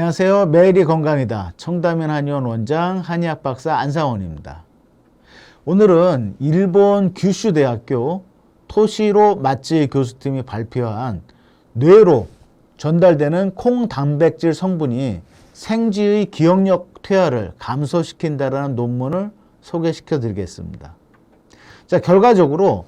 안녕하세요. 매일이 건강이다. 청담인 한의원 원장 한의학 박사 안상원입니다. 오늘은 일본 규슈 대학교 토시로 마츠이 교수팀이 발표한 뇌로 전달되는 콩 단백질 성분이 생쥐의 기억력 퇴화를 감소시킨다라는 논문을 소개시켜 드리겠습니다. 자, 결과적으로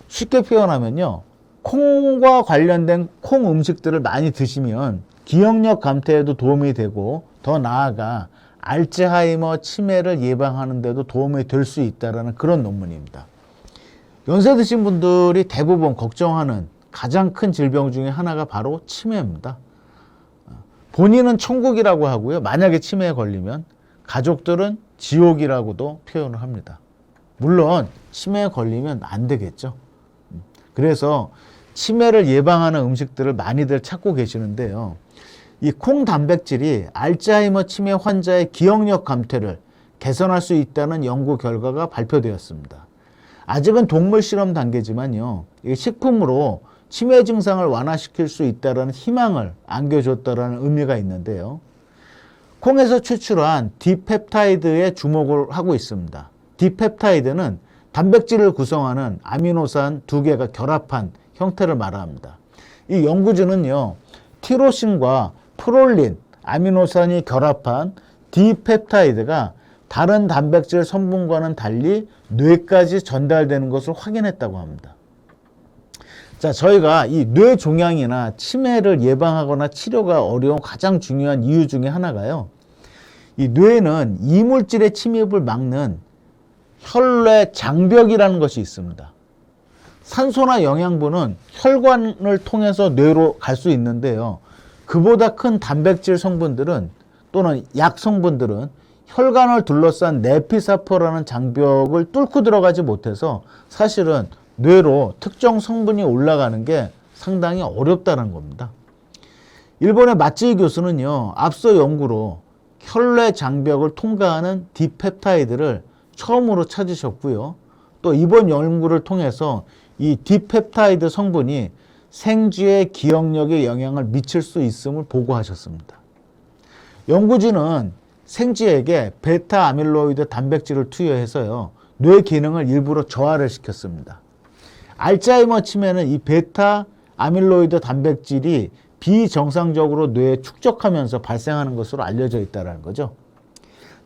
쉽게 표현하면요. 콩과 관련된 콩 음식들을 많이 드시면 기억력 감퇴에도 도움이 되고 더 나아가 알츠하이머 치매를 예방하는 데도 도움이 될 수 있다는 그런 논문입니다. 연세 드신 분들이 대부분 걱정하는 가장 큰 질병 중에 하나가 바로 치매입니다. 본인은 천국이라고 하고요. 만약에 치매에 걸리면 가족들은 지옥이라고도 표현을 합니다. 물론 치매에 걸리면 안 되겠죠. 그래서 치매를 예방하는 음식들을 많이들 찾고 계시는데요. 이 콩 단백질이 알츠하이머 치매 환자의 기억력 감퇴를 개선할 수 있다는 연구 결과가 발표되었습니다. 아직은 동물 실험 단계지만요. 이 식품으로 치매 증상을 완화시킬 수 있다는 희망을 안겨줬다는 의미가 있는데요. 콩에서 추출한 디펩타이드에 주목을 하고 있습니다. 디펩타이드는 단백질을 구성하는 아미노산 두 개가 결합한 형태를 말합니다. 이 연구진은요, 티로신과 프롤린, 아미노산이 결합한 디펩타이드가 다른 단백질 성분과는 달리 뇌까지 전달되는 것을 확인했다고 합니다. 자, 저희가 이 뇌종양이나 치매를 예방하거나 치료가 어려운 가장 중요한 이유 중에 하나가요. 이 뇌는 이물질의 침입을 막는 혈뇌 장벽이라는 것이 있습니다. 산소나 영양분은 혈관을 통해서 뇌로 갈 수 있는데요. 그보다 큰 단백질 성분들은 또는 약 성분들은 혈관을 둘러싼 네피사포라는 장벽을 뚫고 들어가지 못해서 사실은 뇌로 특정 성분이 올라가는 게 상당히 어렵다는 겁니다. 일본의 마츠이 교수는요, 앞서 연구로 혈뇌 장벽을 통과하는 디펩타이드를 처음으로 찾으셨고요. 또 이번 연구를 통해서 이 디펩타이드 성분이 생쥐의 기억력에 영향을 미칠 수 있음을 보고하셨습니다. 연구진은 생쥐에게 베타 아밀로이드 단백질을 투여해서요, 뇌 기능을 일부러 저하를 시켰습니다. 알츠하이머 치매는 이 베타 아밀로이드 단백질이 비정상적으로 뇌에 축적하면서 발생하는 것으로 알려져 있다는 거죠.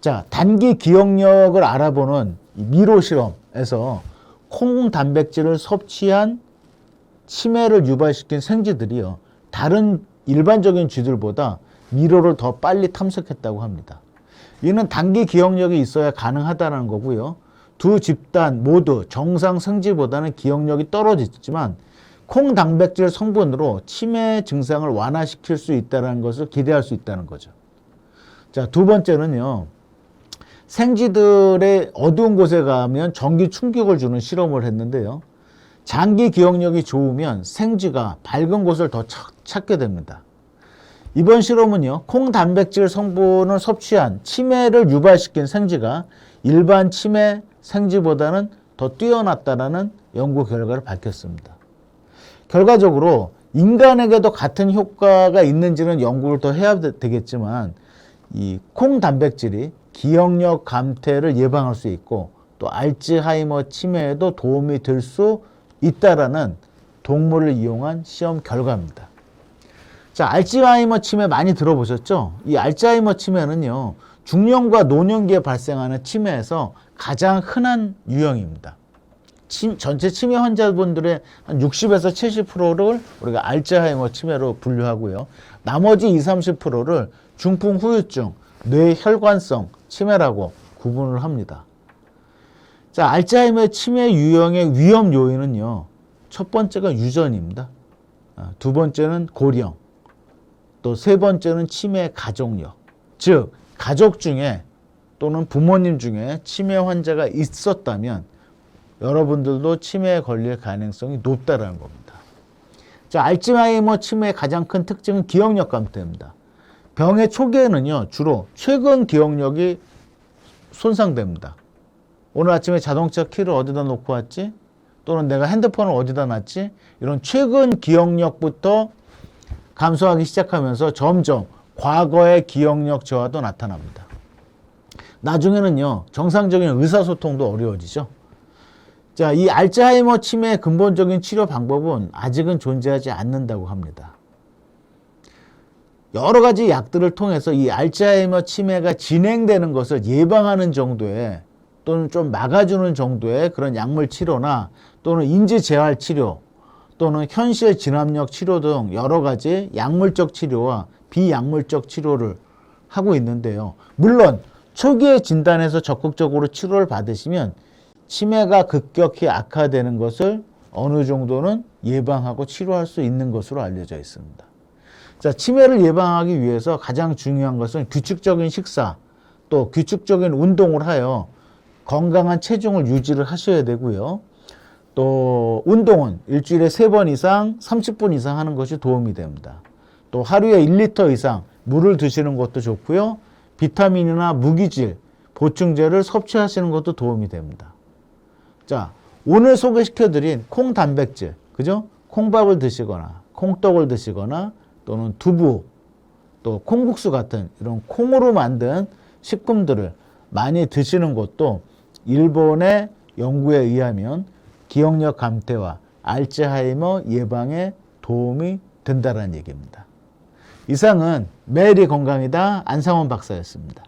자, 단기 기억력을 알아보는 미로 실험에서 콩 단백질을 섭취한 치매를 유발시킨 생쥐들이요, 다른 일반적인 쥐들보다 미로를 더 빨리 탐색했다고 합니다. 이는 단기 기억력이 있어야 가능하다는 거고요. 두 집단 모두 정상 생쥐보다는 기억력이 떨어지지만 콩 단백질 성분으로 치매 증상을 완화시킬 수 있다는 것을 기대할 수 있다는 거죠. 자, 두 번째는요. 생쥐들의 어두운 곳에 가면 전기 충격을 주는 실험을 했는데요. 장기 기억력이 좋으면 생쥐가 밝은 곳을 더 찾게 됩니다. 이번 실험은요, 콩 단백질 성분을 섭취한 치매를 유발시킨 생쥐가 일반 치매 생쥐보다는 더 뛰어났다는 연구 결과를 밝혔습니다. 결과적으로 인간에게도 같은 효과가 있는지는 연구를 더 해야 되겠지만 이 콩 단백질이 기억력 감퇴를 예방할 수 있고 또 알츠하이머 치매에도 도움이 될 수 있다라는 동물을 이용한 시험 결과입니다. 자, 알츠하이머 치매 많이 들어보셨죠? 이 알츠하이머 치매는요, 중년과 노년기에 발생하는 치매에서 가장 흔한 유형입니다. 전체 치매 환자분들의 한 60에서 70%를 우리가 알츠하이머 치매로 분류하고요. 나머지 20, 30%를 중풍 후유증, 뇌혈관성 치매라고 구분을 합니다. 자, 알츠하이머 치매 유형의 위험 요인은요, 첫 번째가 유전입니다. 두 번째는 고령, 또 세 번째는 치매 가족력. 즉, 가족 중에 또는 부모님 중에 치매 환자가 있었다면 여러분들도 치매에 걸릴 가능성이 높다는 겁니다. 자, 알츠하이머 치매의 가장 큰 특징은 기억력 감퇴입니다. 병의 초기에는요, 주로 최근 기억력이 손상됩니다. 오늘 아침에 자동차 키를 어디다 놓고 왔지? 또는 내가 핸드폰을 어디다 놨지? 이런 최근 기억력부터 감소하기 시작하면서 점점 과거의 기억력 저하도 나타납니다. 나중에는요, 정상적인 의사소통도 어려워지죠. 자, 이 알츠하이머 치매의 근본적인 치료 방법은 아직은 존재하지 않는다고 합니다. 여러 가지 약들을 통해서 이 알츠하이머 치매가 진행되는 것을 예방하는 정도의 또는 좀 막아주는 정도의 그런 약물 치료나 또는 인지 재활 치료 또는 현실 진압력 치료 등 여러 가지 약물적 치료와 비약물적 치료를 하고 있는데요. 물론 초기에 진단해서 적극적으로 치료를 받으시면 치매가 급격히 악화되는 것을 어느 정도는 예방하고 치료할 수 있는 것으로 알려져 있습니다. 자, 치매를 예방하기 위해서 가장 중요한 것은 규칙적인 식사, 또 규칙적인 운동을 하여 건강한 체중을 유지를 하셔야 되고요. 또 운동은 일주일에 3번 이상 30분 이상 하는 것이 도움이 됩니다. 또 하루에 1리터 이상 물을 드시는 것도 좋고요. 비타민이나 무기질, 보충제를 섭취하시는 것도 도움이 됩니다. 자, 오늘 소개시켜드린 콩 단백질, 그죠? 콩밥을 드시거나 콩떡을 드시거나 또는 두부, 또 콩국수 같은 이런 콩으로 만든 식품들을 많이 드시는 것도 일본의 연구에 의하면 기억력 감퇴와 알츠하이머 예방에 도움이 된다는 얘기입니다. 이상은 매일이 건강이다 안상원 박사였습니다.